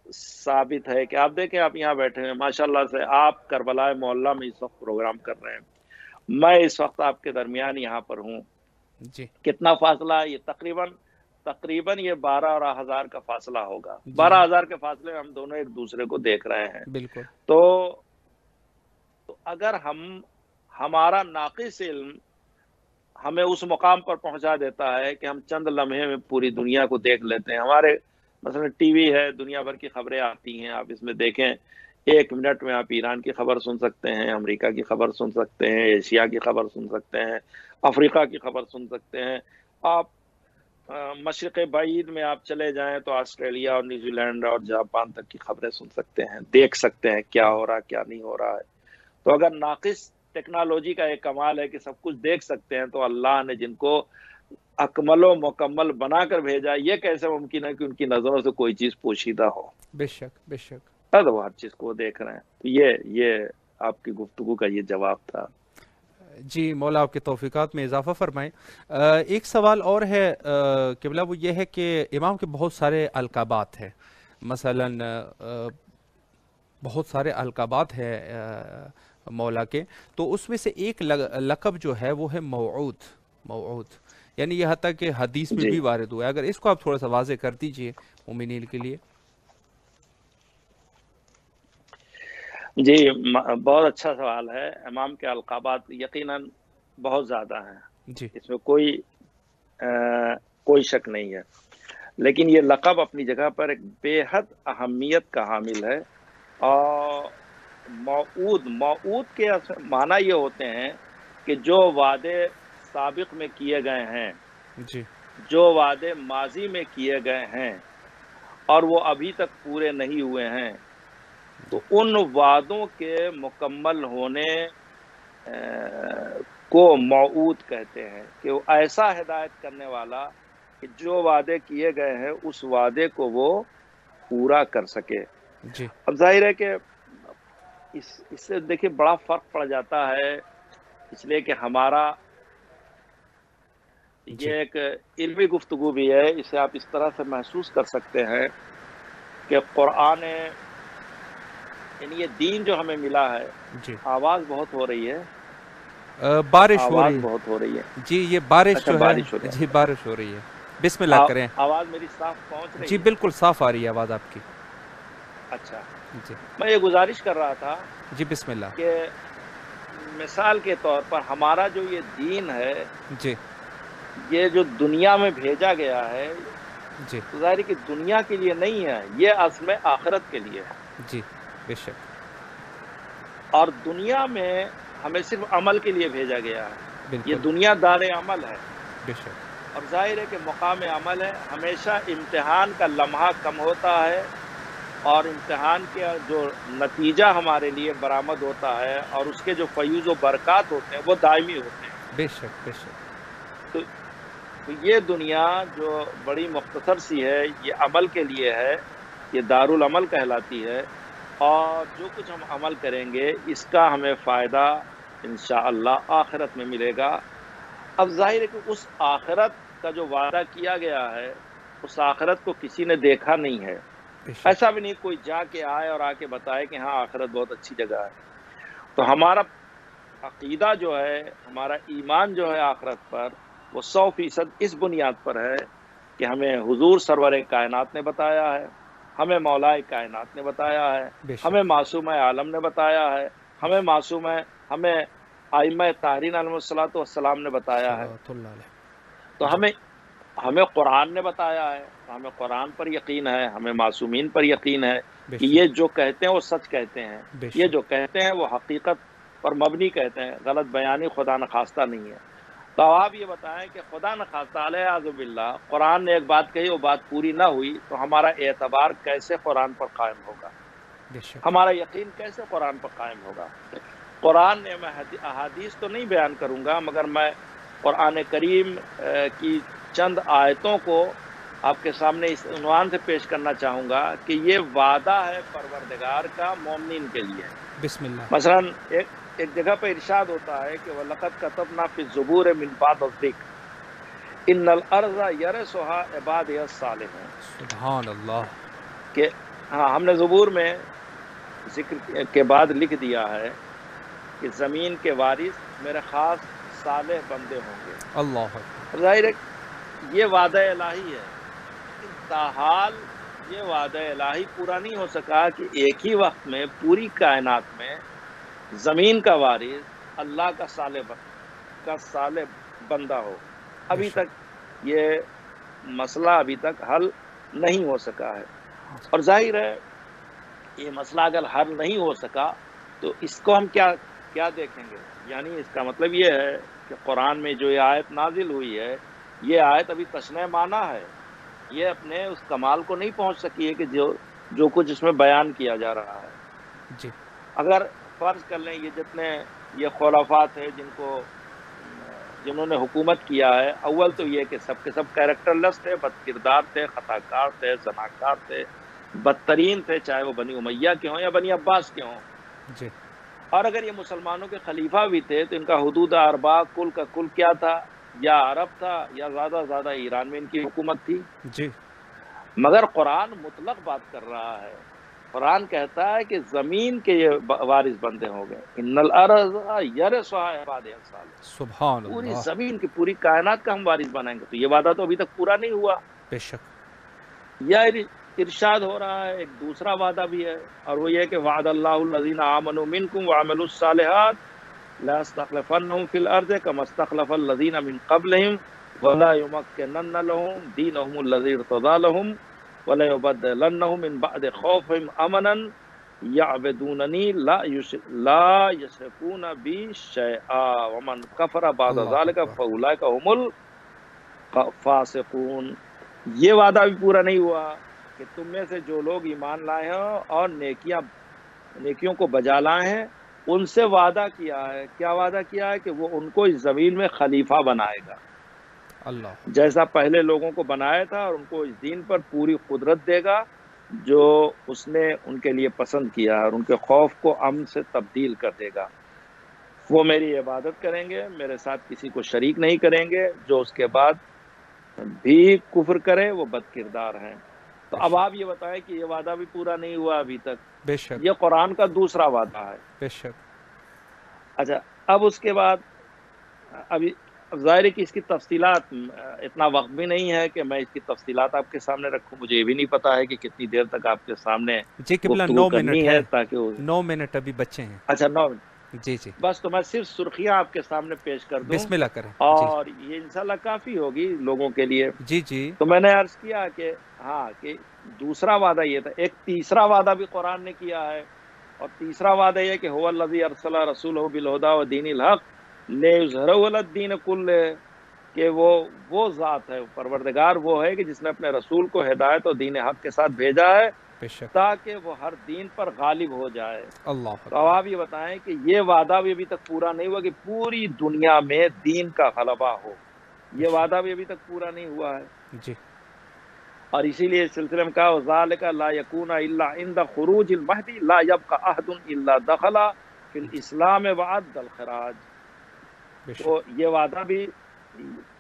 ثابت ہے کہ آپ دیکھیں، آپ یہاں بیٹھے ہیں ماشاءاللہ سے، آپ کربلا معلیٰ میں اس وقت پروگرام کر رہے ہیں، میں اس وقت آپ کے درمیان یہاں پر ہوں، جی کتنا فاصلہ ہے؟ یہ تقریباً یہ 12,000 کا فاصلہ ہوگا، جی جی 12,000 کے فاصلے میں ہم دونوں ایک دوسرے کو دیکھ رہے ہیں۔ بالکل۔ تو اگر ہمارا ناقص علم ہمیں اس مقام پر پہنچا دیتا ہے کہ ہم چند لمحے میں پوری دنیا کو دیکھ لیتے ہیں، ہمارے مثلا ٹی وی ہے، دنیا بھر کی خبریں آتی ہیں، آپ اس میں دیکھیں 1 منٹ میں آپ ایران کی خبر سن سکتے ہیں، امریکہ کی خبر سن سکتے ہیں، ایشیا کی خبر سن سکتے ہیں، افریقہ کی خبر سن سکتے ہیں، آپ مشرق بعید میں آپ چلے جائیں تو آسٹریلیا اور نیوزی لینڈ اور جاپان تک کی خبریں سن سکتے ہیں، دیکھ سکتے ہیں کیا ہو رہا ہے کیا نہیں ہو رہا ہے۔ تو اگر ناقص ٹیکنالوجی کا ایک کمال ہے کہ سب کچھ دیکھ سکتے ہیں، تو اللہ نے جن کو اکمل و مکمل بنا کر بھیجا، یہ کیسے ممکن ہے کہ ان کی نظروں سے کوئی چیز پوشیدہ ہو؟ بے شک بے شک۔ تو وہ ہر چیز کو دیکھ رہے ہیں۔ تو یہ آپ کی گفتگو کا یہ جواب تھا۔ جی مولا آپ کے توفیقات میں اضافہ فرمائیں۔ ایک سوال اور ہے قبلہ، وہ یہ ہے کہ امام کے بہت سارے القابات ہیں، مثلا بہت سارے القابات ہیں مولا کے، تو اس میں سے ایک لقب جو ہے وہ ہے موعود، یعنی یہاں تک کہ حدیث میں جی بھی وارد ہوا ہے، اگر اس کو آپ تھوڑا سا واضح کر دیجئے مومنین کے لیے۔ جی بہت اچھا سوال ہے۔ امام کے القابات یقیناً بہت زیادہ ہیں، جی اس میں کوئی شک نہیں ہے، لیکن یہ لقب اپنی جگہ پر ایک بے حد اہمیت کا حامل ہے۔ اور موعود کے معنی یہ ہوتے ہیں کہ جو وعدے سابق میں کیے گئے ہیں، جی جو وعدے ماضی میں کیے گئے ہیں اور وہ ابھی تک پورے نہیں ہوئے ہیں، جی تو ان وعدوں کے مکمل ہونے کو موعود کہتے ہیں، کہ وہ ایسا ہدایت کرنے والا کہ جو وعدے کیے گئے ہیں اس وعدے کو وہ پورا کر سکے۔ جی اب ظاہر ہے کہ اس سے دیکھیں بڑا فرق پڑ جاتا ہے، اس لیے کہ ہمارا جی یہ ایک علمی گفتگو بھی ہے، اسے آپ اس طرح سے محسوس کر سکتے ہیں کہ قرآن، یعنی یہ دین جو ہمیں ملا ہے، جی آواز بہت ہو رہی ہے، بارش ہو آواز رہی بہت ہو رہی ہے، ہے جی، یہ بارش اچھا جو ہے، بارش ہو رہی جی ہے، بارش ہو رہی ہے، بسم اللہ کریں۔ آواز میری صاف پہنچ جی رہی ہے؟ بالکل صاف آ رہی ہے آواز آپ کی۔ اچھا، جی میں یہ گزارش کر رہا تھا جی بسم اللہ۔ کہ مثال کے طور پر ہمارا جو یہ دین ہے، جی یہ جو دنیا میں بھیجا گیا ہے، جی تو ظاہر ہے کہ دنیا کے لیے نہیں ہے، یہ اصل میں آخرت کے لیے ہے، جی بے شک اور دنیا میں ہمیں صرف عمل کے لیے بھیجا گیا ہے، یہ بالکل دنیا دار عمل ہے، بے شک اور ظاہر ہے کہ مقام عمل ہے، ہمیشہ امتحان کا لمحہ کم ہوتا ہے، اور امتحان کے جو نتیجہ ہمارے لیے برآمد ہوتا ہے اور اس کے جو فیوز و برکات ہوتے ہیں وہ دائمی ہوتے ہیں۔ بے شک بے شک تو یہ دنیا جو بڑی مختصر سی ہے، یہ عمل کے لیے ہے، یہ دارالعمل کہلاتی ہے، اور جو کچھ ہم عمل کریں گے اس کا ہمیں فائدہ انشاءاللہ آخرت میں ملے گا۔ اب ظاہر ہے کہ اس آخرت کا جو وعدہ کیا گیا ہے، اس آخرت کو کسی نے دیکھا نہیں ہے، بے شک ایسا بھی نہیں کوئی جا کے آئے اور آ کے بتائے کہ ہاں آخرت بہت اچھی جگہ ہے۔ تو ہمارا عقیدہ جو ہے، ہمارا ایمان جو ہے آخرت پر، وہ 100% اس بنیاد پر ہے کہ ہمیں حضور سرور کائنات نے بتایا ہے، ہمیں مولا کائنات نے بتایا ہے، بے ہمیں شک معصوم عالم نے بتایا ہے، ہمیں ائمہ طاہرین علیہ الصلوۃ والسلام نے بتایا ہے، صلوات اللہ علیہ۔ تو جی ہمیں قرآن نے بتایا ہے، تو ہمیں قرآن پر یقین ہے، ہمیں معصومین پر یقین ہے، کہ یہ جو کہتے ہیں وہ سچ کہتے ہیں، بے یہ شک جو کہتے ہیں وہ حقیقت پر مبنی کہتے ہیں، غلط بیانی خدا نخواستہ نہیں ہے۔ تو آپ یہ بتائیں کہ خدا نخواستہ علیہ اعوذ باللہ قرآن نے ایک بات کہی، وہ بات پوری نہ ہوئی تو ہمارا اعتبار کیسے قرآن پر قائم ہوگا؟ بے شک ہمارا یقین کیسے قرآن پر قائم ہوگا؟ قرآن نے، میں احادیث تو نہیں بیان کروں گا، مگر میں قرآن کریم کی چند آیتوں کو آپ کے سامنے اس عنوان سے پیش کرنا چاہوں گا کہ یہ وعدہ ہے پروردگار کا مومنین کے لیے۔ بسم اللہ۔ مثلا ایک جگہ پہ ارشاد ہوتا ہے کہ وَلَقَدْ كَتَبْنَا فِي الزُّبُورِ مِن بَعْدِ الذِّكْرِ إِنَّ الْأَرْضَ يَرِثُهَا عِبَادِيَ الصَّالِحُونَ، سبحان اللہ۔ کہ ہاں ہم نے زبور میں ذکر کے بعد لکھ دیا ہے کہ زمین کے وارث میرے خاص صالح بندے ہوں گے۔ اللہ اکبر۔ ظاہر ہے یہ وعدہ الہی ہے، لیکن تاحال یہ وعدہ الہی پورا نہیں ہو سکا کہ ایک ہی وقت میں پوری کائنات میں زمین کا وارث اللہ کا صالح بندہ ہو۔ ابھی تک یہ مسئلہ ابھی تک حل نہیں ہو سکا ہے، اور ظاہر ہے یہ مسئلہ اگر حل نہیں ہو سکا تو اس کو ہم کیا دیکھیں گے؟ یعنی اس کا مطلب یہ ہے کہ قرآن میں جو یہ آیت نازل ہوئی ہے، یہ آیت ابھی تشنہ معنی ہے، یہ اپنے اس کمال کو نہیں پہنچ سکی ہے کہ جو کچھ اس میں بیان کیا جا رہا ہے۔ جی اگر فرض کر لیں یہ جتنے یہ خلفاء تھے جنہوں نے حکومت کیا ہے، اول تو یہ کہ سب کے سب کیریکٹر لیس تھے، بد کردار تھے، خطا کار تھے، زناکار تھے، بدترین تھے، چاہے وہ بنی امیہ کے ہوں یا بنی عباس کے ہوں۔ جی اور اگر یہ مسلمانوں کے خلیفہ بھی تھے تو ان کا حدود اربا کل کا کل کیا تھا؟ یا عرب تھا یا زیادہ ایران میں ان کی حکومت تھی۔ جی مگر قرآن مطلق بات کر رہا ہے، قرآن کہتا ہے کہ زمین کے یہ وارث بندے ہوں گے۔ ان الارض یرثها عبادی الصالحون، سبحان پوری اللہ۔ زمین کی پوری کائنات کا ہم وارث بنائیں گے۔ تو یہ وعدہ تو ابھی تک پورا نہیں ہوا۔ بے شک یا ارشاد ہو رہا ہے ایک دوسرا وعدہ بھی ہے، اور وہ یہ کہ وعد اللہ الذین آمنوا منکم وعملوا الصالحات لا استخلفنهم فی الارض کما استخلف الذین من قبلهم ولا یمکنن لهم دینهم الذی ارتضی لهم ولا یبدلنهم من بعد خوفهم امنا یعبدوننی لا یشرکون بی شیئا ومن کفر بعد اللہ ذلک اکبر۔ فاولئک هم الفاسقون۔ یہ وعدہ بھی پورا نہیں ہوا کہ تم میں سے جو لوگ ایمان لائے ہیں اور نیکیوں کو بجا لائے ہیں، ان سے وعدہ کیا ہے۔ کیا وعدہ کیا ہے؟ کہ وہ ان کو اس زمین میں خلیفہ بنائے گا، اللہ جیسا پہلے لوگوں کو بنایا تھا، اور ان کو اس دین پر پوری قدرت دے گا جو اس نے ان کے لیے پسند کیا ہے، اور ان کے خوف کو امن سے تبدیل کر دے گا۔ وہ میری عبادت کریں گے، میرے ساتھ کسی کو شریک نہیں کریں گے، جو اس کے بعد بھی کفر کرے وہ بد کردار ہیں۔ تو اب آپ یہ بتائیں کہ یہ وعدہ بھی پورا نہیں ہوا ابھی تک۔ بے شک یہ قرآن کا دوسرا وعدہ ہے۔ بے شک۔ اچھا، اب اس کے بعد ابھی ظاہر ہے کہ اس کی تفصیلات اتنا وقت بھی نہیں ہے کہ میں اس کی تفصیلات آپ کے سامنے رکھوں۔ مجھے یہ بھی نہیں پتا ہے کہ کتنی دیر تک آپ کے سامنے جی قبلہ گفتگو 9 منٹ کرنی ہے، ہے تاکہ 9 منٹ ابھی بچے ہیں۔ اچھا 9 منٹ، جی جی بس تو میں صرف سرخیاں آپ کے سامنے پیش کر دوں، بسم اللہ کریں۔ جی اور یہ انشاءاللہ کافی ہوگی لوگوں کے لیے۔ جی جی تو میں نے عرض کیا کہ ہاں، کہ دوسرا وعدہ یہ تھا۔ ایک تیسرا وعدہ بھی قرآن نے کیا ہے، اور تیسرا وعدہ یہ کہ هو الذی ارسل رسولہ بالہدی ودین الحق لیظہرہ علی الدین کلہ، کہ وہ ذات ہے، پروردگار وہ ہے کہ جس نے اپنے رسول کو ہدایت اور دین حق کے ساتھ بھیجا ہے بے شک۔ تاکہ وہ ہر دین پر غالب ہو جائے۔ اللہ تو اب اکبر۔ آپ یہ بتائیں کہ یہ وعدہ بھی ابھی تک پورا نہیں ہوا کہ پوری دنیا میں دین کا غلبہ ہو۔ یہ وعدہ بھی ابھی تک پورا نہیں ہوا ہے، جی اور اسی لیے اس سلسلے میں کہا وَذَلِكَ لَا يَكُونَ إِلَّا عِنْدَ خُرُوجِ الْمَهْدِ لَا يَبْقَ أَحَدٌ إِلَّا دَخَلَ فِي الْإِسْلَامِ وَعَدَّ الْخِرَاجِ۔ بے تو شک یہ وعدہ بھی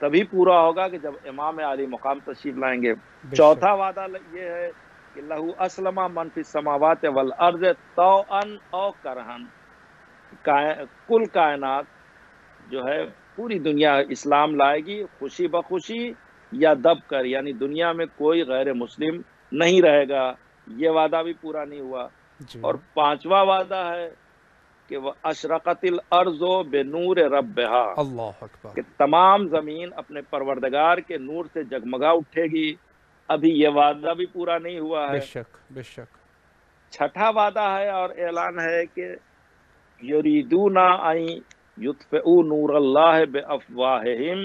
تبھی پورا ہوگا کہ جب امام علی مقام تشریف لائیں گے۔ بے چوتھا وعدہ یہ ہے کہ لہو اسلم من فی السماوات والارض طوعا او کرہن، کل کائنات جو ہے پوری دنیا اسلام لائے گی، خوشی بخوشی یا دب کر، یعنی دنیا میں کوئی غیر مسلم نہیں رہے گا۔ یہ وعدہ بھی پورا نہیں ہوا۔ جی اور پانچواں وعدہ ہے کہ وہ اشرقت الارض بنور ربہا، اللہ اکبر۔ کہ تمام زمین اپنے پروردگار کے نور سے جگمگا اٹھے گی۔ ابھی یہ وعدہ بھی پورا نہیں ہوا بے ہے۔ شک بے شک۔ چھٹا وعدہ ہے اور اعلان ہے کہ یریدون ان یطفئوا نور اللہ بافواہہم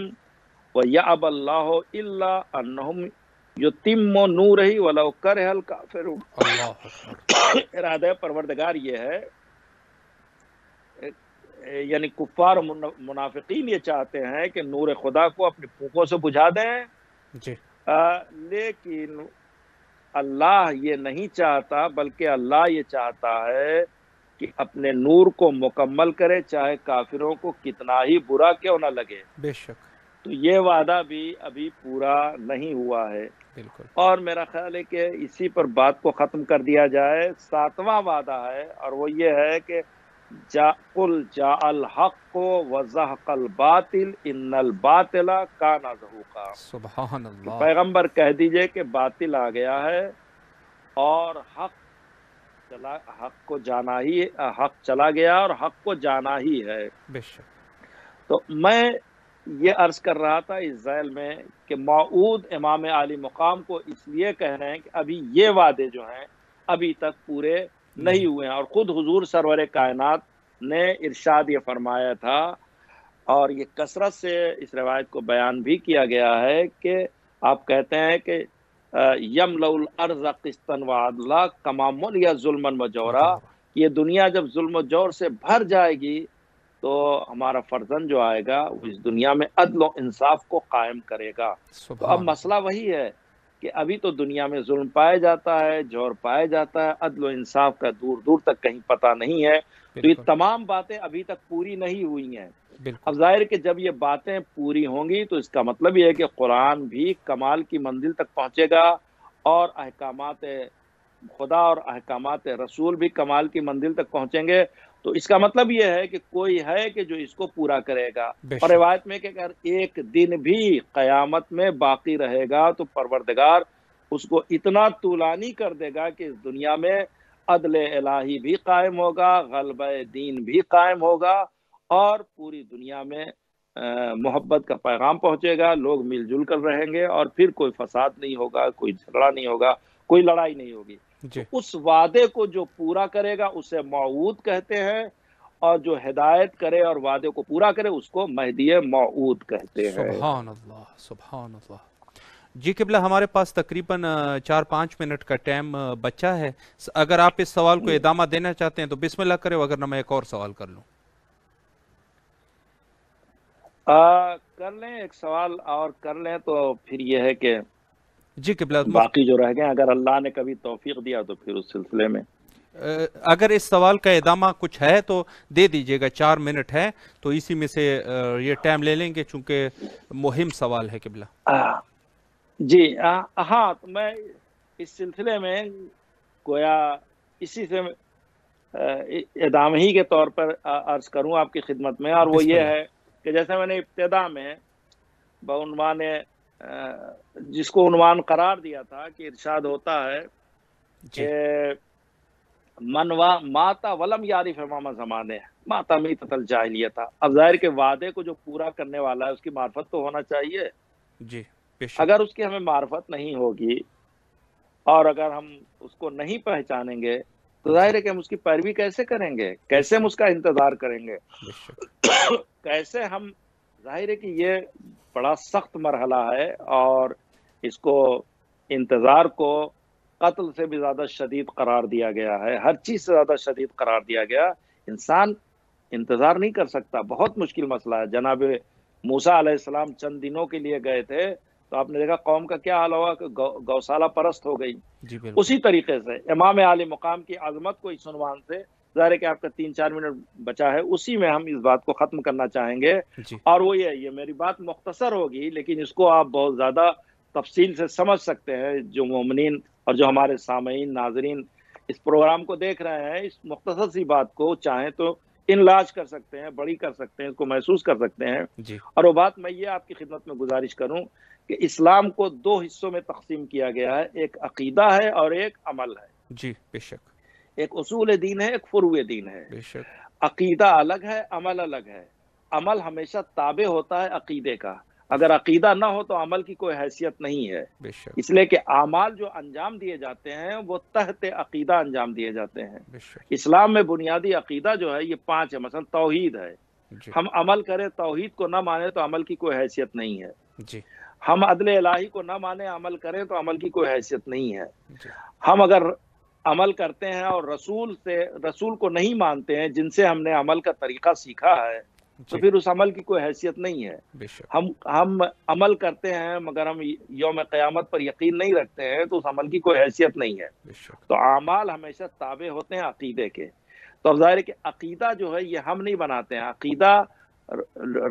ویأبی اللہ الا انہم یتموا نورہ ولو کرہ الکافرون۔ اللہ اکبر۔ ارادہ پروردگار یہ ہے، یعنی کفار منافقین یہ چاہتے ہیں کہ نور خدا کو اپنی پھونکوں سے بجھا دیں، جی لیکن اللہ یہ نہیں چاہتا، بلکہ اللہ یہ چاہتا ہے کہ اپنے نور کو مکمل کرے، چاہے کافروں کو کتنا ہی برا کیوں نہ لگے۔ بے شک، تو یہ وعدہ بھی ابھی پورا نہیں ہوا ہے، بالکل۔ اور میرا خیال ہے کہ اسی پر بات کو ختم کر دیا جائے۔ 7واں وعدہ ہے، اور وہ یہ ہے کہ قل جاء الحق وزهق الباطل ان الباطل کان زہوقا، سبحان کہ اللہ۔ پیغمبر کہہ دیجئے کہ باطل آ گیا ہے اور حق کو جانا ہی، حق چلا گیا اور حق کو جانا ہی ہے۔ بے شک۔ تو میں یہ عرض کر رہا تھا اس ذیل میں کہ موعود امام عالی مقام کو اس لیے کہہ رہے ہیں کہ ابھی یہ وعدے جو ہیں ابھی تک پورے نہیں ہوئے ہیں، اور خود حضور سرور کائنات نے ارشاد یہ فرمایا تھا، اور یہ کثرت سے اس روایت کو بیان بھی کیا گیا ہے کہ آپ کہتے ہیں کہ یملأ الارض قسطا وعدلا کما ملئ ظلما وجورا، یہ دنیا جب ظلم و جور سے بھر جائے گی تو ہمارا فرزند جو آئے گا وہ اس دنیا میں عدل و انصاف کو قائم کرے گا۔ تو اب مسئلہ وہی ہے کہ ابھی تو دنیا میں ظلم پایا جاتا ہے، جور پایا جاتا ہے، عدل و انصاف کا دور دور تک کہیں پتہ نہیں ہے۔ تو یہ تمام باتیں ابھی تک پوری نہیں ہوئی ہیں۔ اب ظاہر کہ جب یہ باتیں پوری ہوں گی تو اس کا مطلب یہ ہے کہ قرآن بھی کمال کی منزل تک پہنچے گا، اور احکامات خدا اور احکامات رسول بھی کمال کی منزل تک پہنچیں گے۔ تو اس کا مطلب یہ ہے کہ کوئی ہے کہ جو اس کو پورا کرے گا، اور روایت میں کہ اگر ایک دن بھی قیامت میں باقی رہے گا تو پروردگار اس کو اتنا طولانی کر دے گا کہ اس دنیا میں عدل الہی بھی قائم ہوگا، غلبہ دین بھی قائم ہوگا، اور پوری دنیا میں محبت کا پیغام پہنچے گا، لوگ مل جل کر رہیں گے، اور پھر کوئی فساد نہیں ہوگا، کوئی جھگڑا نہیں ہوگا، کوئی لڑائی نہیں ہوگی۔ تو اس وعدے کو جو پورا کرے گا اسے موعود کہتے ہیں، اور جو ہدایت کرے اور وعدے کو پورا کرے اس کو مہدی موعود کہتے ہیں۔ سبحان اللہ، سبحان اللہ۔ جی قبلہ، ہمارے پاس تقریباً 4-5 منٹ کا ٹائم بچا ہے، اگر آپ اس سوال کو ادامہ دینا چاہتے ہیں تو بسم اللہ کریں، اگر نہ میں ایک اور سوال کر لوں۔ کر لیں، ایک سوال اور کر لیں، تو پھر یہ ہے کہ جی قبلہ، باقی جو رہ گئے اگر اللہ نے کبھی توفیق دیا تو پھر اس سلسلے میں اگر اس سوال کا ادامہ کچھ ہے تو دے دیجئے گا، 4 منٹ ہے تو اسی میں سے یہ ٹائم لے لیں گے، چونکہ مہم سوال ہے قبلہ۔ جی ہاں، تو میں اس سلسلے میں گویا اسی سے ادامہ ہی کے طور پر عرض کروں آپ کی خدمت میں، اور وہ یہ ہے کہ جیسے میں نے ابتدا میں بعنوان جس کو عنوان قرار دیا تھا کہ ارشاد ہوتا ہے کہ منوا ماتا ولم یعرف امام زمانے ماتا میتۃ الجاہلیہ۔ اب ظاہر کے وعدے کو جو پورا کرنے والا ہے اس کی معرفت تو ہونا چاہیے۔ جی، اگر اس کی ہمیں معرفت نہیں ہوگی اور اگر ہم اس کو نہیں پہچانیں گے تو ظاہر ہے کہ ہم اس کی پیروی کیسے کریں گے، کیسے ہم اس کا انتظار کریں گے، کیسے ہم، ظاہر ہے کہ یہ بڑا سخت مرحلہ ہے، اور اس کو انتظار کو قتل سے بھی زیادہ شدید قرار دیا گیا ہے، ہر چیز سے زیادہ شدید قرار دیا گیا۔ انسان انتظار نہیں کر سکتا، بہت مشکل مسئلہ ہے۔ جناب موسیٰ علیہ السلام چند دنوں کے لیے گئے تھے تو آپ نے دیکھا قوم کا کیا حال ہوا کہ گوسالہ پرست ہو گئی۔ اسی طریقے سے امام عالی مقام کی عظمت کو اس عنوان سے، ظاہر ہے کہ آپ کا 3-4 منٹ بچا ہے، اسی میں ہم اس بات کو ختم کرنا چاہیں گے، اور وہ یہ میری بات مختصر ہوگی لیکن اس کو آپ بہت زیادہ تفصیل سے سمجھ سکتے ہیں۔ جو مومنین اور جو ہمارے سامعین ناظرین اس پروگرام کو دیکھ رہے ہیں، اس مختصر سی بات کو چاہیں تو انلارج کر سکتے ہیں، بڑی کر سکتے ہیں، اس کو محسوس کر سکتے ہیں۔ اور وہ بات میں یہ آپ کی خدمت میں گزارش کروں کہ اسلام کو 2 حصوں میں تقسیم کیا گیا ہے، ایک عقیدہ ہے اور ایک عمل ہے۔ جی بے شک، ایک اصول دین ہے، ایک فروع دین ہے۔ بے شک، عقیدہ الگ ہے، عمل الگ ہے۔ عمل ہمیشہ تابع ہوتا ہے عقیدے کا، اگر عقیدہ نہ ہو تو عمل کی کوئی حیثیت نہیں ہے، بے شک اس لیے کہ اعمال جو انجام دیے جاتے ہیں وہ تحت عقیدہ انجام دیے جاتے ہیں۔ بے شک اسلام میں بنیادی عقیدہ جو ہے یہ 5 ہے، مثلا توحید ہے، جی ہم عمل کریں توحید کو نہ مانے تو عمل کی کوئی حیثیت نہیں ہے، جی ہم عدل الہی کو نہ مانے عمل کریں تو عمل کی کوئی حیثیت نہیں ہے، جی ہم اگر عمل کرتے ہیں اور رسول کو نہیں مانتے ہیں جن سے ہم نے عمل کا طریقہ سیکھا ہے تو جی پھر اس عمل کی کوئی حیثیت نہیں ہے۔ بے شک ہم عمل کرتے ہیں مگر ہم یوم قیامت پر یقین نہیں رکھتے ہیں تو اس عمل کی کوئی حیثیت نہیں ہے۔ بے شک تو اعمال ہمیشہ تابع ہوتے ہیں عقیدے کے، تو اب ظاہر ہے کہ عقیدہ جو ہے یہ ہم نہیں بناتے ہیں، عقیدہ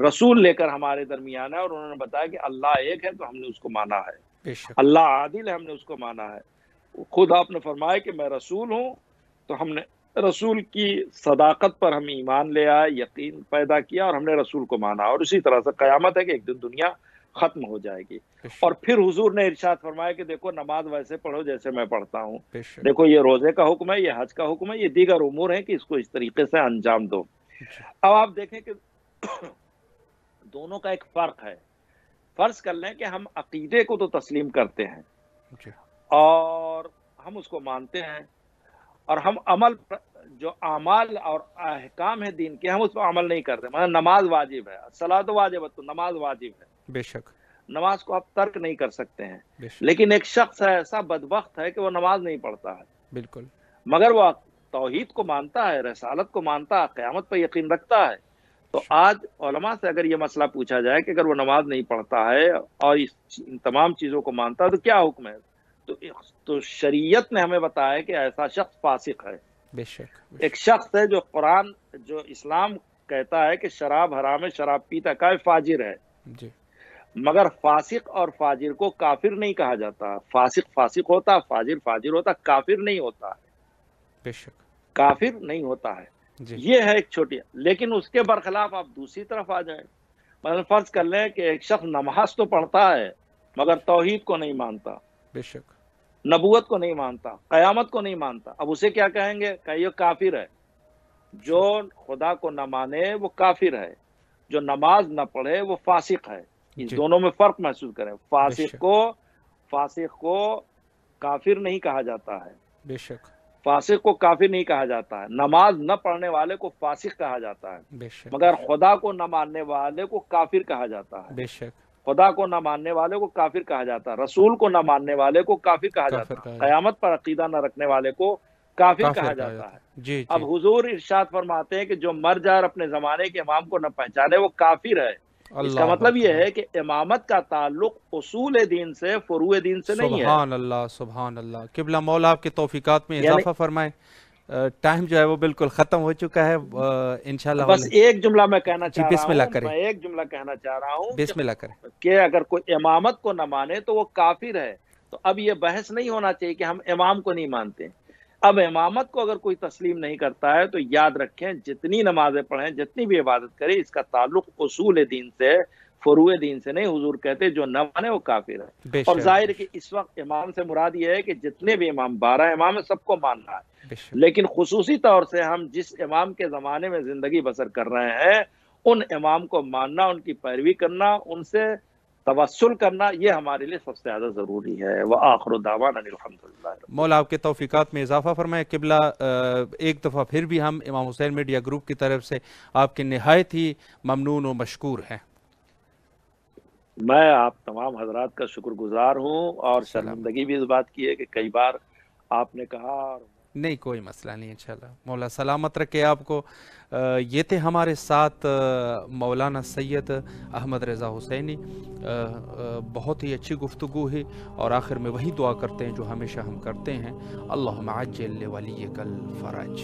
رسول لے کر ہمارے درمیان ہے، اور انہوں نے بتایا کہ اللہ ایک ہے تو ہم نے اس کو مانا ہے، بے شک اللہ عادل ہے ہم نے اس کو مانا ہے، خود آپ نے فرمایا کہ میں رسول ہوں، تو ہم نے رسول کی صداقت پر ہم ایمان لے آئے، یقین پیدا کیا اور ہم نے رسول کو مانا، اور اسی طرح سے قیامت ہے کہ ایک دن دنیا ختم ہو جائے گی۔ بے اور شک پھر حضور نے ارشاد فرمایا کہ دیکھو نماز ویسے پڑھو جیسے میں پڑھتا ہوں، بے شک دیکھو یہ روزے کا حکم ہے، یہ حج کا حکم ہے، یہ دیگر امور ہیں کہ اس کو اس طریقے سے انجام دو۔ جی اب آپ دیکھیں کہ دونوں کا ایک فرق ہے۔ فرض کر لیں کہ ہم عقیدے کو تو تسلیم کرتے ہیں جی اور ہم اس کو مانتے ہیں، اور ہم عمل جو اعمال اور احکام ہے دین کے ہم اس پر عمل نہیں کرتے، مطلب نماز واجب ہے، الصلاۃ واجب، تو نماز واجب ہے، بے شک نماز کو آپ ترک نہیں کر سکتے ہیں، بے شک لیکن ایک شخص ایسا بدبخت ہے کہ وہ نماز نہیں پڑھتا ہے بالکل مگر وہ توحید کو مانتا ہے، رسالت کو مانتا ہے، قیامت پر یقین رکھتا ہے۔ تو آج علماء سے اگر یہ مسئلہ پوچھا جائے کہ اگر وہ نماز نہیں پڑھتا ہے اور ان تمام چیزوں کو مانتا ہے تو کیا حکم ہے، تو شریعت نے ہمیں بتایا کہ ایسا شخص فاسق ہے، بے شک ایک شخص ہے جو اسلام کہتا ہے کہ شراب حرام ہے، شراب پیتا کا فاجر ہے، جی مگر فاسق اور فاجر کو کافر نہیں کہا جاتا، فاسق فاسق ہوتا، فاجر فاجر ہوتا، کافر نہیں ہوتا ہے، بے شک کافر نہیں ہوتا ہے۔ جی یہ ہے ایک چھوٹی، لیکن اس کے برخلاف آپ دوسری طرف آ جائیں، مثلا فرض کر لیں کہ ایک شخص نماز تو پڑھتا ہے مگر توحید کو نہیں مانتا، بے شک نبوت کو نہیں مانتا، قیامت کو نہیں مانتا، اب اسے کیا کہیں گے کہ یہ کافر ہے۔ جو خدا کو نہ مانے وہ کافر ہے، جو نماز نہ پڑھے وہ فاسق ہے۔ اس جی دونوں میں فرق محسوس کریں، بے شک فاسق کو کافر نہیں کہا جاتا ہے، بے شک فاسق کو کافر نہیں کہا جاتا ہے، نماز نہ پڑھنے والے کو فاسق کہا جاتا ہے، بے شک مگر خدا کو نہ ماننے والے کو کافر کہا جاتا ہے، بے شک خدا کو نہ ماننے والے کو کافر کہا جاتا ہے، رسول کو نہ ماننے والے کو کافر کہا کافر جاتا کہا ہے، جاتا قیامت پر عقیدہ نہ رکھنے والے کو کافر کہا جاتا ہے۔ جی اب جی حضور ارشاد فرماتے ہیں کہ جو مر جائے اور اپنے زمانے کے امام کو نہ پہچانے وہ کافر ہے۔ اس کا اللہ مطلب یہ اکبر ہے کہ امامت کا تعلق اصول دین سے، فروع دین سے نہیں ہے۔ سبحان اللہ سبحان اللہ، قبلہ مولا آپ کے توفیقات میں یعنی اضافہ فرمائے۔ ٹائم جو ہے وہ بالکل ختم ہو چکا ہے، انشاءاللہ بس ایک جملہ میں کہنا جی چاہ رہا بسم اللہ ہوں، کریں، میں ایک جملہ کہنا چاہ رہا ہوں بسم اللہ کریں۔ کہ اگر کوئی امامت کو نہ مانے تو وہ کافر ہے، تو اب یہ بحث نہیں ہونا چاہیے کہ ہم امام کو نہیں مانتے۔ اب امامت کو اگر کوئی تسلیم نہیں کرتا ہے تو یاد رکھیں جتنی نمازیں پڑھیں، جتنی بھی عبادت کرے، اس کا تعلق اصول دین سے، فروع دین سے نہیں۔ حضور کہتے جو نہ مانے وہ کافر ہے۔ بے اور شک ظاہر ہے کہ اس وقت امام سے مراد یہ ہے کہ جتنے بھی امام، 12 امام ہے، سب کو ماننا ہے، بے شک لیکن خصوصی طور سے ہم جس امام کے زمانے میں زندگی بسر کر رہے ہیں ان امام کو ماننا، ان کی پیروی کرنا، ان سے توسل کرنا، یہ ہمارے لیے سب سے زیادہ ضروری ہے۔ وآخر دعوانا الحمدللہ۔ مولا آپ کے توفیقات میں اضافہ فرمائے۔ قبلہ ایک دفعہ پھر بھی ہم امام حسین میڈیا گروپ کی طرف سے آپ کے نہایت ہی ممنون و مشکور ہیں۔ میں آپ تمام حضرات کا شکر گزار ہوں، اور سلام، شرمندگی بھی اس بات کی ہے کہ کئی بار آپ نے کہا اور نہیں کوئی مسئلہ نہیں، انشاءاللہ مولا سلامت رکھے آپ کو۔ یہ تھے ہمارے ساتھ مولانا سید احمد رضا حسینی۔ بہت ہی اچھی گفتگو ہے، اور آخر میں وہی دعا کرتے ہیں جو ہمیشہ ہم کرتے ہیں، اللہم عجل لولیک الفرج۔